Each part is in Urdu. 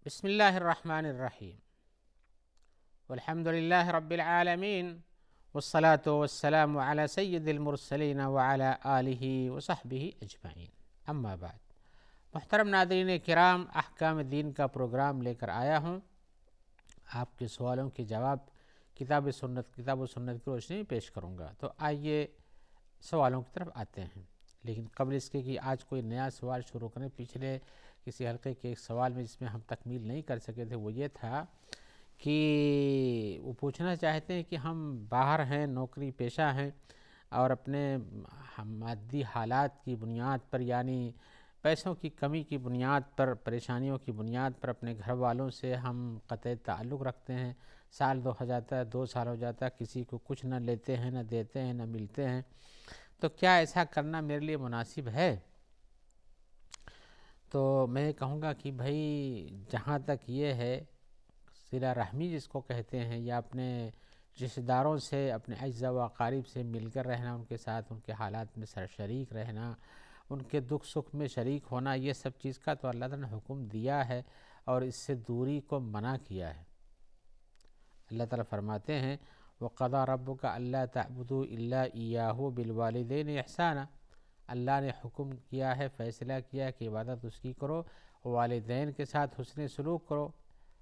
بسم اللہ الرحمن الرحیم والحمد للہ رب العالمین والصلاة والسلام علی سید المرسلین وعلی آلہ وصحبہ اجمعین، اما بعد۔ محترم ناظرین کرام، احکام دین کا پروگرام لے کر آیا ہوں، آپ کے سوالوں کے جواب کتاب و سنت کی روشنی میں پیش کروں گا۔ تو آئیے سوالوں کی طرف آتے ہیں، لیکن قبل اس کے کہ آج کوئی نیا سوال شروع کریں، پچھلے کسی حلقے کے ایک سوال میں جس میں ہم تکمیل نہیں کر سکے تھے، وہ یہ تھا کہ وہ پوچھنا چاہتے ہیں کہ ہم باہر ہیں، نوکری پیشہ ہیں، اور اپنے مادی حالات کی بنیاد پر، یعنی پیسوں کی کمی کی بنیاد پر، پریشانیوں کی بنیاد پر اپنے گھر والوں سے ہم قطع تعلق رکھتے ہیں۔ سال دو ہو جاتا ہے، 2 سال ہو جاتا ہے، کسی کو کچھ نہ لیتے ہیں، نہ دیتے ہیں، نہ ملتے ہیں۔ تو کیا ایسا کرنا میرے لیے مناسب ہے؟ تو میں کہوں گا کہ بھائی، جہاں تک یہ ہے، صلہ رحمی جس کو کہتے ہیں، یا اپنے رشتہ داروں سے، اپنے اعزاء و اقارب سے مل کر رہنا، ان کے ساتھ ان کے حالات میں شریک رہنا، ان کے دکھ سکھ میں شریک ہونا، یہ سب چیز کا تو اللہ تعالیٰ نے حکم دیا ہے اور اس سے دوری کو منع کیا ہے۔ اللہ تعالیٰ فرماتے ہیں وَقَضَىٰ رَبُّكَ أَلَّا تَعْبُدُوا إِلَّا إِيَّاهُ بِالْوَالِدَيْنِ إِحْسَانًا۔ اللہ نے حکم کیا ہے، فیصلہ کیا کہ عبادت اس کی کرو، والدین کے ساتھ حسن سلوک کرو۔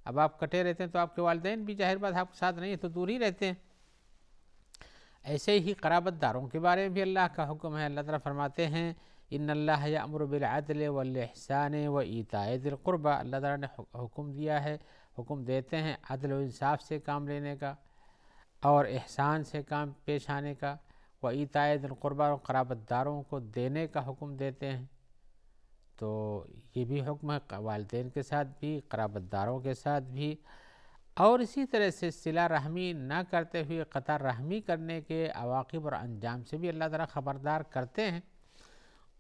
اب آپ کٹے رہتے ہیں تو آپ کے والدین بھی ظاہر بات آپ کے ساتھ نہیں ہے تو دور ہی رہتے ہیں۔ ایسے ہی قرابت داروں کے بارے میں بھی اللہ کا حکم ہے۔ اللہ تعالیٰ فرماتے ہیں ان اللہ یأمر بالعدل والاحسان وایتاء ذی القربی۔ اللہ تعالیٰ نے حکم دیا ہے، حکم دیتے ہیں عدل و انصاف سے کام لینے کا، اور احسان سے کام پیش آنے کا، وایتاء ذی القربی، اور قرابت داروں کو دینے کا حکم دیتے ہیں۔ تو یہ بھی حکم ہے والدین کے ساتھ بھی، قرابت داروں کے ساتھ بھی، اور اسی طرح سے صلہ رحمی نہ کرتے ہوئے قطع رحمی کرنے کے عواقب اور انجام سے بھی اللہ تعالیٰ خبردار کرتے ہیں۔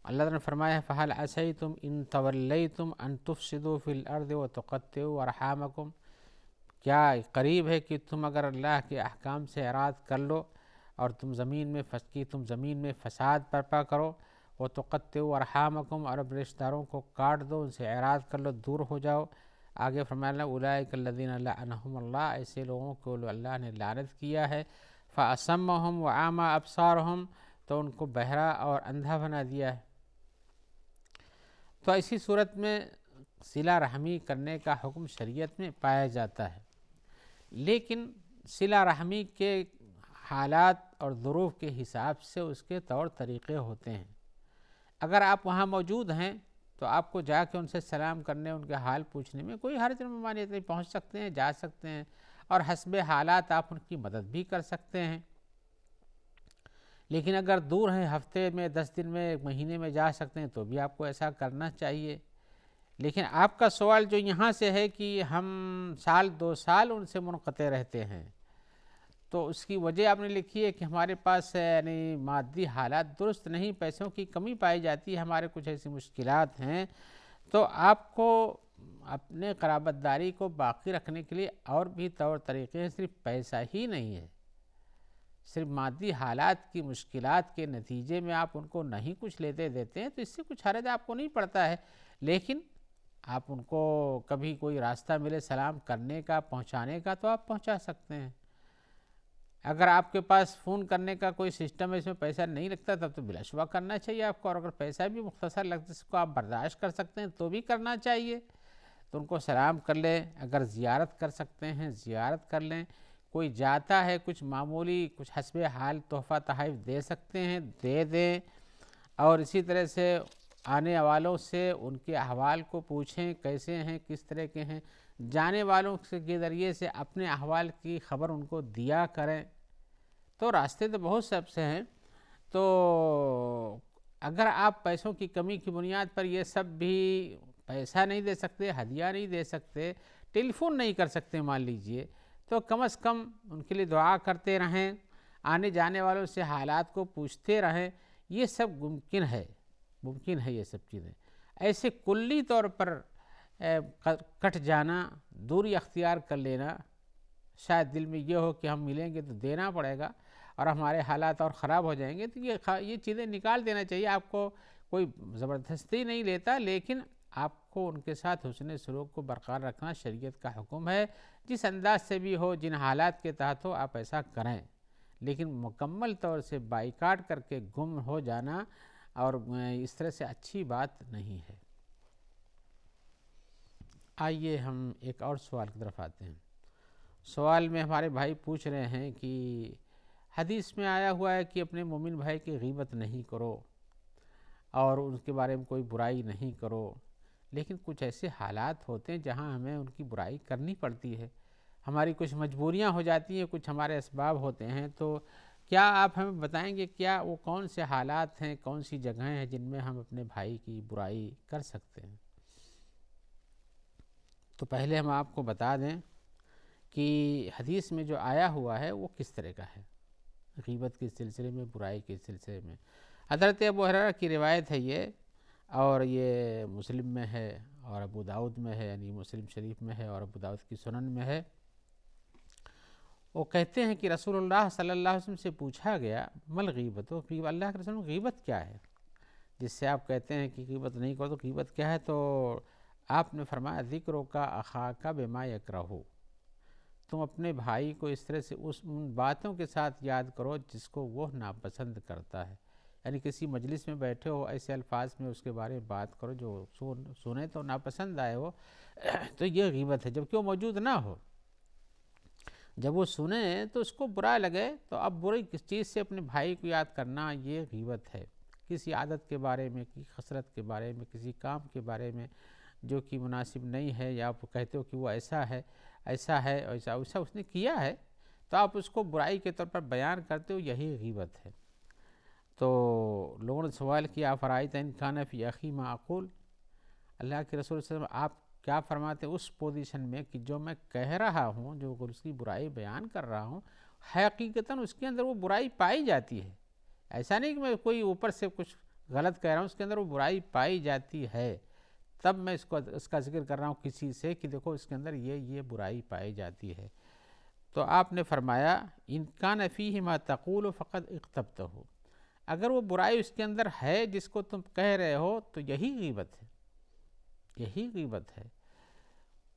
اللہ تعالیٰ نے فرمایا ہے فَهَلْ عَسَيْتُمْ إِن تَوَلَّيْتُمْ أَن تُفْسِدُوا فِي الْأَرْضِ وَتُقَطِّعُوا أَرْحَامَكُمْ۔ کیا قریب ہے کہ تم اگر اللہ کے احکام سے اعراض کر لو اور تم زمین میں فساد برپا کرو، وَتُقَطِّعُوا أَرْحَامَكُمْ، اور رشتہ داروں کو کاٹ دو، ان سے اعراض کر لو، دور ہو جاؤ۔ آگے فرمایا اولئک الذین لعنہم اللہ، ایسے لوگوں کو اللہ نے لعنت کیا ہے، فأصمهم وأعمى أبصارهم، تو ان کو بہرا اور اندھا بنا دیا ہے۔ تو ایسی صورت میں صلہ رحمی کرنے کا حکم شریعت میں پایا جاتا ہے، لیکن صلہ رحمی کے حالات اور ظروف کے حساب سے اس کے طور طریقے ہوتے ہیں۔ اگر آپ وہاں موجود ہیں تو آپ کو جا کے ان سے سلام کرنے، ان کے حال پوچھنے میں کوئی حرج ممانعت نہیں، پہنچ سکتے ہیں، جا سکتے ہیں، اور حسب حالات آپ ان کی مدد بھی کر سکتے ہیں۔ لیکن اگر دور ہیں، ہفتے میں، 10 دن میں، 1 مہینے میں جا سکتے ہیں تو بھی آپ کو ایسا کرنا چاہیے۔ لیکن آپ کا سوال جو یہاں سے ہے کہ ہم سال 2 سال ان سے منقطع رہتے ہیں، تو اس کی وجہ آپ نے لکھی ہے کہ ہمارے پاس یعنی مادی حالات درست نہیں، پیسوں کی کمی پائی جاتی ہے، ہمارے کچھ ایسی مشکلات ہیں۔ تو آپ کو اپنے قرابت داری کو باقی رکھنے کے لیے اور بھی طور طریقے ہیں، صرف پیسہ ہی نہیں ہے۔ صرف مادی حالات کی مشکلات کے نتیجے میں آپ ان کو نہیں کچھ لیتے دیتے ہیں تو اس سے کچھ حرج آپ کو نہیں پڑتا ہے، لیکن آپ ان کو کبھی کوئی راستہ ملے سلام کرنے کا، پہنچانے کا، تو آپ پہنچا سکتے ہیں۔ اگر آپ کے پاس فون کرنے کا کوئی سسٹم ہے، اس میں پیسہ نہیں لگتا، تب تو بلا شبہ کرنا چاہیے آپ کو، اور اگر پیسہ بھی مختصر لگتا ہے اس کو آپ برداشت کر سکتے ہیں تو بھی کرنا چاہیے۔ تو ان کو سلام کر لیں، اگر زیارت کر سکتے ہیں زیارت کر لیں، کوئی جاتا ہے کچھ معمولی کچھ حسب حال تحفہ تحائف دے سکتے ہیں دے دیں، اور اسی طرح سے آنے والوں سے ان کے احوال کو پوچھیں، کیسے ہیں، کس طرح کے ہیں، جانے والوں کے ذریعے سے اپنے احوال کی خبر ان کو دیا کریں۔ تو راستے تو بہت سب سے ہیں۔ تو اگر آپ پیسوں کی کمی کی بنیاد پر یہ سب بھی پیسہ نہیں دے سکتے، ہدیہ نہیں دے سکتے، ٹیلی فون نہیں کر سکتے مان لیجئے، تو کم از کم ان کے لیے دعا کرتے رہیں، آنے جانے والوں سے حالات کو پوچھتے رہیں، یہ سب ممکن ہے یہ سب چیزیں۔ ایسے کلی طور پر کٹ جانا، دوری اختیار کر لینا، شاید دل میں یہ ہو کہ ہم ملیں گے تو دینا پڑے گا اور ہمارے حالات اور خراب ہو جائیں گے، تو یہ چیزیں نکال دینا چاہیے۔ آپ کو کوئی زبردستی نہیں لیتا، لیکن آپ کو ان کے ساتھ حسن سلوک کو برقرار رکھنا شریعت کا حکم ہے، جس انداز سے بھی ہو، جن حالات کے تحت ہو، آپ ایسا کریں، لیکن مکمل طور سے بائیکاٹ کر کے گم ہو جانا اور اس طرح سے اچھی بات نہیں ہے۔ آئیے ہم ایک اور سوال کی طرف آتے ہیں۔ سوال میں ہمارے بھائی پوچھ رہے ہیں کہ حدیث میں آیا ہوا ہے کہ اپنے مومن بھائی کی غیبت نہیں کرو اور ان کے بارے میں کوئی برائی نہیں کرو، لیکن کچھ ایسے حالات ہوتے ہیں جہاں ہمیں ان کی برائی کرنی پڑتی ہے، ہماری کچھ مجبوریاں ہو جاتی ہیں، کچھ ہمارے اسباب ہوتے ہیں، تو کیا آپ ہمیں بتائیں گے کیا وہ کون سے حالات ہیں، کون سی جگہیں ہیں جن میں ہم اپنے بھائی کی برائی کر سکتے ہیں؟ تو پہلے ہم آپ کو بتا دیں کہ حدیث میں جو آیا ہوا ہے وہ کس طرح کا ہے غیبت کے سلسلے میں، برائی کے سلسلے میں۔ حضرت ابو ہریرہ کی روایت ہے یہ، اور یہ مسلم میں ہے اور ابو داؤد میں ہے، یعنی مسلم شریف میں ہے اور ابو داؤد کی سنن میں ہے۔ وہ کہتے ہیں کہ رسول اللہ صلی اللہ علیہ وسلم سے پوچھا گیا مل غیبت، اللہ کے رسول غیبت کیا ہے، جس سے آپ کہتے ہیں کہ غیبت نہیں کرو، تو غیبت کیا ہے؟ تو آپ نے فرمایا ذکرو کا اخاک بما یکرہ، تم اپنے بھائی کو اس طرح سے ان باتوں کے ساتھ یاد کرو جس کو وہ ناپسند کرتا ہے، یعنی کسی مجلس میں بیٹھے ہو، ایسے الفاظ میں اس کے بارے میں بات کرو جو سنے تو ناپسند آئے ہو، تو یہ غیبت ہے، جبکہ وہ موجود نہ ہو۔ جب وہ سنے تو اس کو برا لگے، تو اب بری کس چیز سے اپنے بھائی کو یاد کرنا، یہ غیبت ہے۔ کسی عادت کے بارے میں، کسی خصلت کے بارے میں، کسی کام کے بارے میں جو کہ مناسب نہیں ہے، یا آپ کہتے ہو کہ وہ ایسا ہے ایسا ہے ایسا ویسا اس نے کیا ہے، تو آپ اس کو برائی کے طور پر بیان کرتے ہو، یہی غیبت ہے۔ تو لوگوں نے سوال کیا فرائیت ان کان فی اخی ما اقول، اللہ کے رسول صلی اللہ علیہ وسلم آپ کیا فرماتے اس پوزیشن میں کہ جو میں کہہ رہا ہوں، جو اس کی برائی بیان کر رہا ہوں، حقیقتاً اس کے اندر وہ برائی پائی جاتی ہے، ایسا نہیں کہ میں کوئی اوپر سے کچھ غلط کہہ رہا ہوں، اس کے اندر وہ برائی پائی جاتی ہے، تب میں اس کا ذکر کر رہا ہوں کسی سے کہ دیکھو اس کے اندر یہ برائی پائی جاتی ہے۔ تو آپ نے فرمایا ان کان فیہ ما تقول فقد اغتبتہ، اگر وہ برائی اس کے اندر ہے جس کو تم کہہ رہے ہو تو یہی غیبت ہے، یہی غیبت ہے۔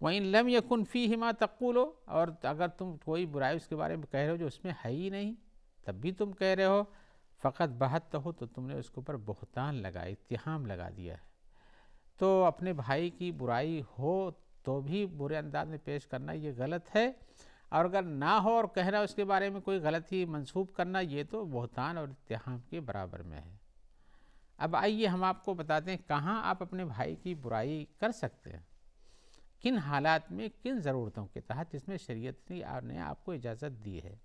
وَإِن لَمْ يَكُنْ فِيهِ مَا تَقُولُ، اور اگر تم کوئی برائی اس کے بارے میں کہہ رہے ہو جو اس میں ہے ہی نہیں، تب بھی تم کہہ رہے ہو، فقط بہتہ، تو تم نے اس کے اوپر بہتان لگا، اتہام لگا دیا ہے۔ تو اپنے بھائی کی برائی ہو تو بھی برے انداز میں پیش کرنا یہ غلط ہے، اور اگر نہ ہو اور کہنا اس کے بارے میں کوئی غلطی منسوب کرنا، یہ تو بہتان اور اتہام کے برابر میں ہے۔ اب آئیے ہم آپ کو بتاتے ہیں کہاں آپ اپنے بھائی کی برائی کر سکتے ہیں، کن حالات میں، کن ضرورتوں کے تحت، جس میں شریعت نے آپ کو اجازت دی ہے۔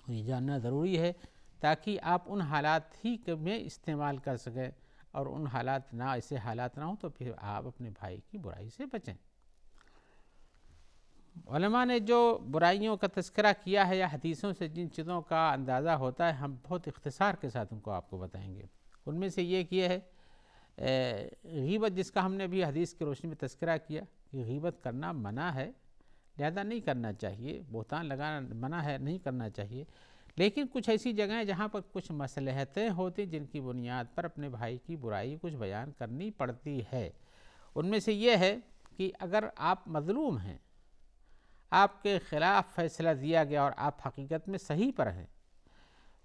یہ جاننا ضروری ہے تاکہ آپ ان حالات ہی میں استعمال کر سکیں، اور ان حالات نہ، ایسے حالات نہ ہوں تو پھر آپ اپنے بھائی کی برائی سے بچیں۔ علماء نے جو برائیوں کا تذکرہ کیا ہے یا حدیثوں سے جن چیزوں کا اندازہ ہوتا ہے، ہم بہت اختصار کے ساتھ ان کو آپ کو بتائیں گے۔ ان میں سے یہ کیا ہے غیبت، جس کا ہم نے بھی حدیث کی روشنی میں تذکرہ کیا کہ غیبت کرنا منع ہے، لہذا نہیں کرنا چاہیے، بہتان لگانا منع ہے، نہیں کرنا چاہیے، لیکن کچھ ایسی جگہیں جہاں پر کچھ مصلحتیں ہوتی جن کی بنیاد پر اپنے بھائی کی برائی کچھ بیان کرنی پڑتی ہے۔ ان میں سے یہ ہے کہ اگر آپ مظلوم ہیں، آپ کے خلاف فیصلہ دیا گیا اور آپ حقیقت میں صحیح پر ہیں،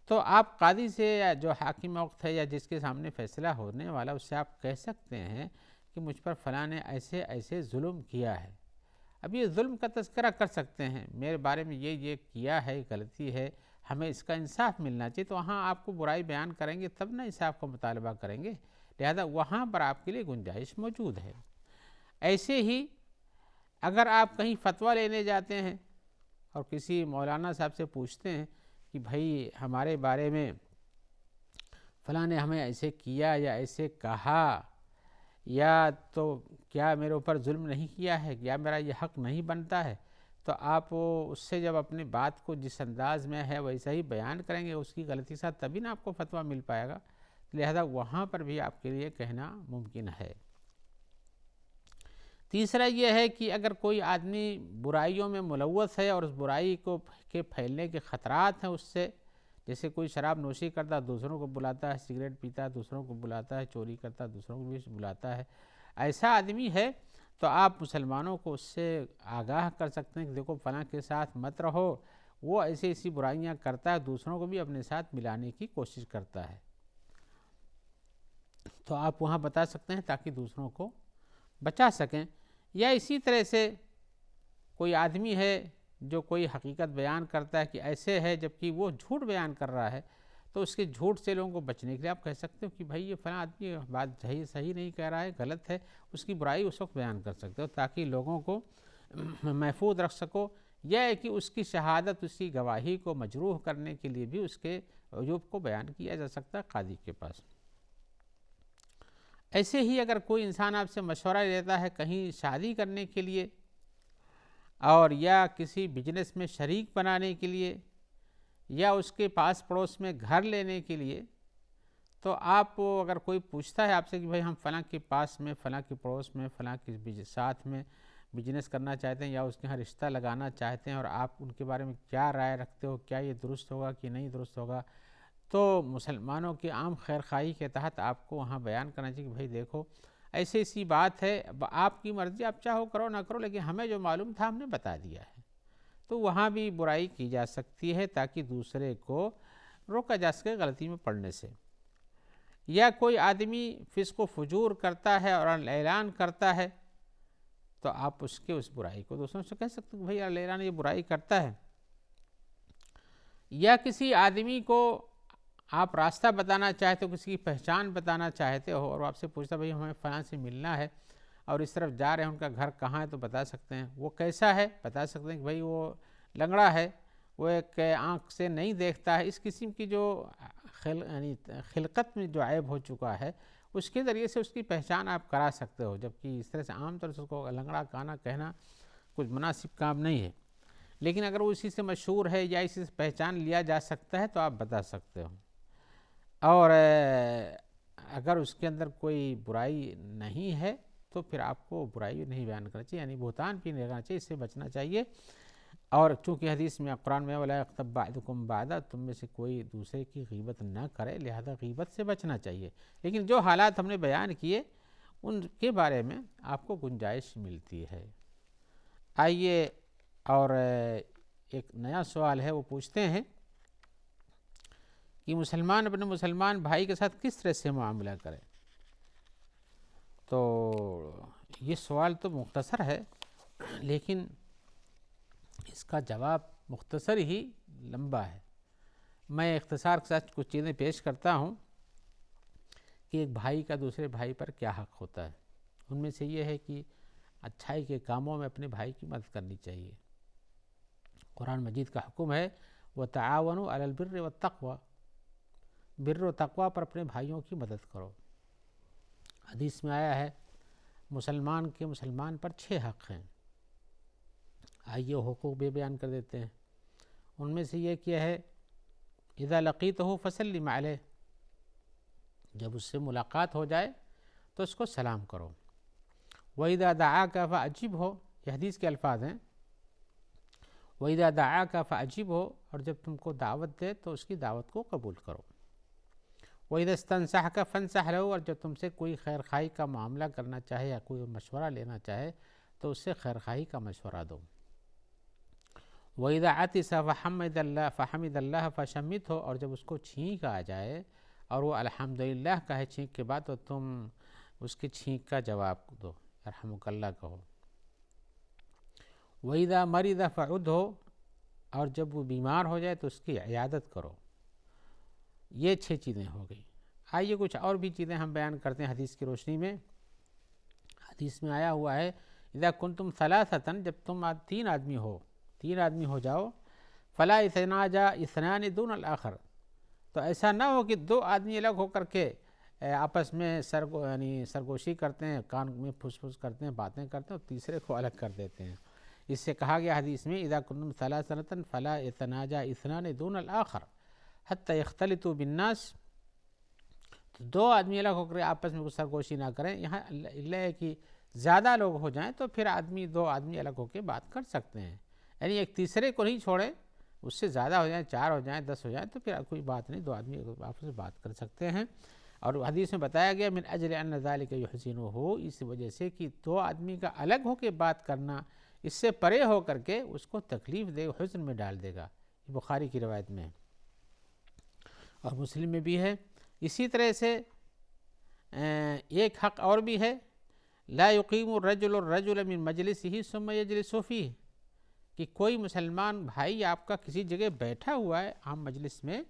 تو آپ قاضی سے یا جو حاکم وقت ہے یا جس کے سامنے فیصلہ ہونے والا، اس سے آپ کہہ سکتے ہیں کہ مجھ پر فلاں نے ایسے ایسے ظلم کیا ہے۔ اب یہ ظلم کا تذکرہ کر سکتے ہیں، میرے بارے میں یہ کیا ہے، غلطی ہے، ہمیں اس کا انصاف ملنا چاہیے، تو وہاں آپ کو برائی بیان کریں گے تب نہ انصاف کا مطالبہ کریں گے، لہذا وہاں پر آپ کے لیے گنجائش موجود ہے۔ ایسے ہی اگر آپ کہیں فتویٰ لینے جاتے ہیں اور کسی مولانا صاحب سے پوچھتے ہیں کہ بھائی ہمارے بارے میں فلاں نے ہمیں ایسے کیا یا ایسے کہا، یا تو کیا میرے اوپر ظلم نہیں کیا ہے، یا میرا یہ حق نہیں بنتا ہے، تو آپ اس سے جب اپنی بات کو جس انداز میں ہے ویسا ہی بیان کریں گے اس کی غلطی ساتھ، تبھی نہ آپ کو فتویٰ مل پائے گا، لہذا وہاں پر بھی آپ کے لیے کہنا ممکن ہے۔ تیسرا یہ ہے کہ اگر کوئی آدمی برائیوں میں ملوث ہے اور اس برائی کے پھیلنے کے خطرات ہیں اس سے، جیسے کوئی شراب نوشی کرتا دوسروں کو بلاتا ہے، سگریٹ پیتا دوسروں کو بلاتا ہے، چوری کرتا دوسروں کو بھی بلاتا ہے، ایسا آدمی ہے تو آپ مسلمانوں کو اس سے آگاہ کر سکتے ہیں کہ دیکھو فلاں کے ساتھ مت رہو، وہ ایسی ایسی برائیاں کرتا ہے، دوسروں کو بھی اپنے ساتھ ملانے کی کوشش کرتا ہے، تو آپ وہاں بتا سکتے ہیں تاکہ دوسروں کو بچا سکیں۔ یا اسی طرح سے کوئی آدمی ہے جو کوئی حقیقت بیان کرتا ہے کہ ایسے ہے، جبکہ وہ جھوٹ بیان کر رہا ہے، تو اس کے جھوٹ سے لوگوں کو بچنے کے لیے آپ کہہ سکتے ہو کہ بھائی یہ فلاں آدمی بات صحیح نہیں کہہ رہا ہے، غلط ہے، اس کی برائی اس وقت بیان کر سکتے ہو تاکہ لوگوں کو محفوظ رکھ سکو۔ یا ہے کہ اس کی شہادت، اس کی گواہی کو مجروح کرنے کے لیے بھی اس کے عیوب کو بیان کیا جا سکتا ہے قاضی کے پاس۔ ایسے ہی اگر کوئی انسان آپ سے مشورہ لیتا ہے کہیں شادی کرنے کے لیے اور یا کسی بزنس میں شریک بنانے کے لیے یا اس کے پاس پڑوس میں گھر لینے کے لیے، تو آپ اگر کوئی پوچھتا ہے آپ سے کہ بھائی ہم فلاں کے پاس میں، فلاں کے پڑوس میں، فلاں کے ساتھ میں بزنس کرنا چاہتے ہیں یا اس کے یہاں رشتہ لگانا چاہتے ہیں، اور آپ ان کے بارے میں کیا رائے رکھتے ہو، کیا یہ درست ہوگا کہ نہیں درست ہوگا، تو مسلمانوں کی عام خیر خواہی کے تحت آپ کو وہاں بیان کرنا چاہیے کہ بھائی دیکھو ایسی ایسی بات ہے، آپ کی مرضی، آپ چاہو کرو نہ کرو، لیکن ہمیں جو معلوم تھا ہم نے بتا دیا ہے۔ تو وہاں بھی برائی کی جا سکتی ہے تاکہ دوسرے کو روکا جا سکے غلطی میں پڑنے سے۔ یا کوئی آدمی فسق و فجور کرتا ہے اور اعلان کرتا ہے، تو آپ اس برائی کو دوسروں سے کہہ سکتے ہیں بھائی اعلان یہ برائی کرتا ہے۔ یا کسی آدمی کو آپ راستہ بتانا چاہتے ہو، کسی کی پہچان بتانا چاہتے ہو، اور آپ سے پوچھتا بھائی ہمیں فلاں سے ملنا ہے اور اس طرف جا رہے ہیں، ان کا گھر کہاں ہے، تو بتا سکتے ہیں وہ کیسا ہے، بتا سکتے ہیں کہ بھائی وہ لنگڑا ہے، وہ ایک آنکھ سے نہیں دیکھتا ہے، اس قسم کی جو خلقت میں جو عیب ہو چکا ہے اس کے ذریعے سے اس کی پہچان آپ کرا سکتے ہو، جبکہ اس طرح سے عام طور سے اس کو لنگڑا کانا کہنا کچھ مناسب کام نہیں ہے، لیکن اگر وہ اسی سے مشہور ہے یا اسی سے پہچان لیا جا سکتا ہے تو آپ بتا سکتے ہو۔ اور اگر اس کے اندر کوئی برائی نہیں ہے تو پھر آپ کو برائی نہیں بیان کرنا چاہیے، یعنی بہتان بھی نہیں کرنا چاہیے، اس سے بچنا چاہیے۔ اور چونکہ حدیث میں قرآن میں وَلَا يَغْتَبْ بَعْضُكُمْ بَعْضًا، تم میں سے کوئی دوسرے کی غیبت نہ کرے، لہذا غیبت سے بچنا چاہیے، لیکن جو حالات ہم نے بیان کیے ان کے بارے میں آپ کو گنجائش ملتی ہے۔ آئیے اور ایک نیا سوال ہے، وہ پوچھتے ہیں کہ مسلمان اپنے مسلمان بھائی کے ساتھ کس طرح سے معاملہ کرے۔ تو یہ سوال تو مختصر ہے، لیکن اس کا جواب مختصر ہی لمبا ہے۔ میں اختصار کے ساتھ کچھ چیزیں پیش کرتا ہوں کہ ایک بھائی کا دوسرے بھائی پر کیا حق ہوتا ہے۔ ان میں سے یہ ہے کہ اچھائی کے کاموں میں اپنے بھائی کی مدد کرنی چاہیے۔ قرآن مجید کا حکم ہے وَتَعَاوَنُوا عَلَى الْبِرِّ وَالتَّقْوَى، بر و تقوی پر اپنے بھائیوں کی مدد کرو۔ حدیث میں آیا ہے مسلمان کے مسلمان پر 6 حق ہیں۔ آئیے حقوق بھی بیان کر دیتے ہیں۔ ان میں سے یہ کیا ہے، اذا لقیتہ فسلم علیہ، جب اس سے ملاقات ہو جائے تو اس کو سلام کرو۔ وَإِذَا دَعَاكَ فَأَجِبْهُ، یہ حدیث کے الفاظ ہیں، وَإِذَا دَعَاكَ فَأَجِبْهُ، اور جب تم کو دعوت دے تو اس کی دعوت کو قبول کرو۔ وَإِذَا اسْتَنصَحَكَ فَانصَحْ لَهُ، اور جب تم سے کوئی خیر خواہی کا معاملہ کرنا چاہے یا کوئی مشورہ لینا چاہے تو اس سے خیر خواہی کا مشورہ دو۔ وَإِذَا عَطِسَ فَحَمِدَ اللَّهَ فَشَمِّتْهُ، اور جب اس کو چھینک آ جائے اور وہ الحمدللہ کہے چھینک کے بعد، تو تم اس کی چھینک کا جواب دو، رحمک اللہ کہو۔ وَإِذَا مَرِضَ فَعُدْهُ، اور جب وہ بیمار ہو جائے تو اس کی عیادت کرو۔ یہ 6 چیزیں ہو گئی۔ آئیے کچھ اور بھی چیزیں ہم بیان کرتے ہیں حدیث کی روشنی میں۔ حدیث میں آیا ہوا ہے اذا کنتم ثلاثۃ، جب تم 3 آدمی ہو جاؤ، فلا يتناجى اثنان دون الآخر، تو ایسا نہ ہو کہ 2 آدمی الگ ہو کر کے آپس میں سرگوشی کرتے ہیں، کان میں پھس پھس کرتے ہیں، باتیں کرتے ہیں اور تیسرے کو الگ کر دیتے ہیں۔ اس سے کہا گیا حدیث میں اذا کنتم ثلاثۃ فلا يتناجى اثنان دون الآخر حتی یختلطوا بالناس، تو 2 آدمی الگ ہو کر آپس میں سرگوشی نہ کریں، یہاں اللہ ہے کہ زیادہ لوگ ہو جائیں تو پھر 2 آدمی الگ ہو کے بات کر سکتے ہیں، یعنی ایک تیسرے کو نہیں چھوڑیں، اس سے زیادہ ہو جائیں، 4 ہو جائیں، 10 ہو جائیں تو پھر کوئی بات نہیں، 2 آدمی آپس میں بات کر سکتے ہیں۔ اور حدیث میں بتایا گیا من اجل ان ذالک یحزنہ، اس وجہ سے کہ دو آدمی کا الگ ہو کے بات کرنا اس سے پرے ہو کر کے اس کو تکلیف دے، حزن میں ڈال دے گا. یہ بخاری کی روایت میں ہے اور مسلم میں بھی ہے. اسی طرح سے ایک حق اور بھی ہے، لا یقیم الرجل الرجل من مجلسہ ثم یجلس فیہ، کہ کوئی مسلمان بھائی آپ کا کسی جگہ بیٹھا ہوا ہے عام مجلس میں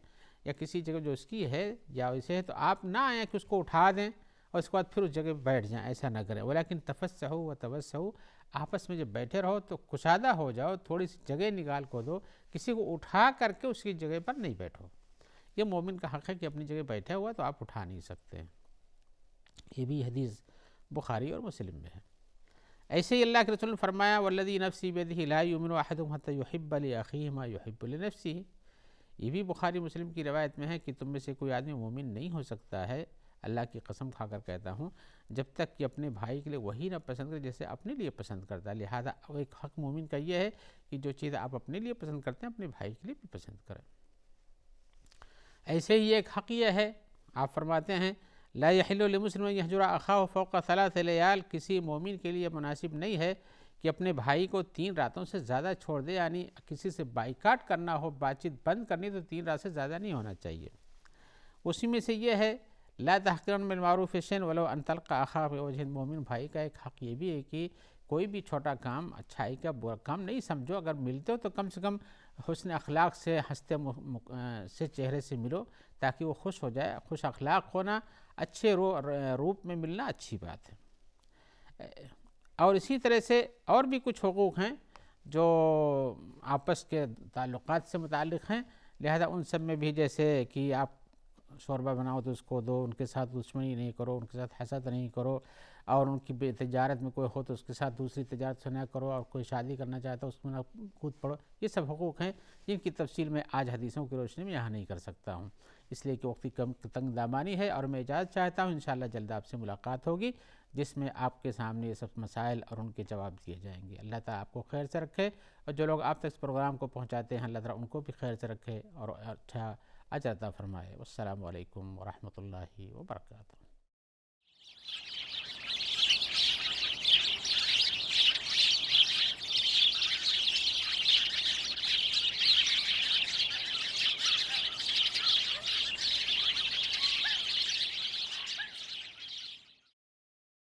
یا کسی جگہ جو اس کی ہے یا اسے ہے، تو آپ نہ آئیں کہ اس کو اٹھا دیں اور اس کے بعد پھر اس جگہ بیٹھ جائیں، ایسا نہ کریں. ولیکن تفسحوا وتوسعوا، آپس میں جب بیٹھے رہو تو کشادہ ہو جاؤ، تھوڑی سی جگہ نکال کو دو، کسی کو اٹھا کر کے اس کی جگہ پر نہیں بیٹھو. یہ مومن کا حق ہے کہ اپنی جگہ بیٹھا ہوا تو آپ اٹھا نہیں سکتے. یہ بھی حدیث بخاری اور مسلم میں ہے. ایسے ہی اللہ کے رسول نے فرمایا والذی نفسی بیدہ لا یؤمن احدکم حتی یحب لاخیہ ما یحب لنفسہ. یہ بھی بخاری مسلم کی روایت میں ہے کہ تم میں سے کوئی آدمی مومن نہیں ہو سکتا ہے، اللہ کی قسم کھا کر کہتا ہوں، جب تک کہ اپنے بھائی کے لیے وہی نہ پسند کرے جیسے اپنے لیے پسند کرتا ہے. لہذا ایک حق مومن کا یہ ہے کہ جو چیز آپ اپنے لیے پسند کرتے ہیں اپنے بھائی کے لیے بھی پسند کریں. ایسے ہی ایک حق یہ ہے، آپ فرماتے ہیں لا یحل لمسلم ان یہجر اخاہ فوق 3 لیال، کسی مومن کے لیے مناسب نہیں ہے کہ اپنے بھائی کو 3 راتوں سے زیادہ چھوڑ دے. یعنی کسی سے بائیکاٹ کرنا ہو، بات چیت بند کرنی تو 3 رات سے زیادہ نہیں ہونا چاہیے. اسی میں سے یہ ہے لا تحقرن من معروف شیئا ولو ان تلقى اخاك بوجه، مومن بھائی کا ایک حق یہ بھی ہے کہ کوئی بھی چھوٹا کام اچھائی کا برا کام نہیں سمجھو، اگر ملتے ہو تو کم سے کم حسن اخلاق سے ہنستے سے چہرے سے ملو تاکہ وہ خوش ہو جائے. خوش اخلاق ہونا، اچھے روپ میں ملنا اچھی بات ہے. اور اسی طرح سے اور بھی کچھ حقوق ہیں جو آپس کے تعلقات سے متعلق ہیں، لہذا ان سب میں بھی جیسے کہ آپ شوربہ بناؤ تو اس کو دو، ان کے ساتھ دشمنی نہیں کرو، ان کے ساتھ حسد نہیں کرو، اور ان کی تجارت میں کوئی ہو تو اس کے ساتھ دوسری تجارت سے نہ کرو، اور کوئی شادی کرنا چاہتا ہے اس میں نہ کود پڑو. یہ سب حقوق ہیں جن کی تفصیل میں آج حدیثوں کی روشنی میں یہاں نہیں کر سکتا ہوں، اس لیے کہ وقت کی تنگ دامانی ہے. اور میں اجازت چاہتا ہوں، انشاءاللہ جلد آپ سے ملاقات ہوگی جس میں آپ کے سامنے یہ سب مسائل اور ان کے جواب دیے جائیں گے. اللہ تعالیٰ آپ کو خیر سے رکھے، اور جو لوگ آپ تک اس پروگرام کو پہنچاتے ہیں اللہ تعالیٰ ان کو بھی خیر سے رکھے اور اچھا اجر عطا فرمائے. والسلام علیکم ورحمۃ اللہ وبرکاتہ.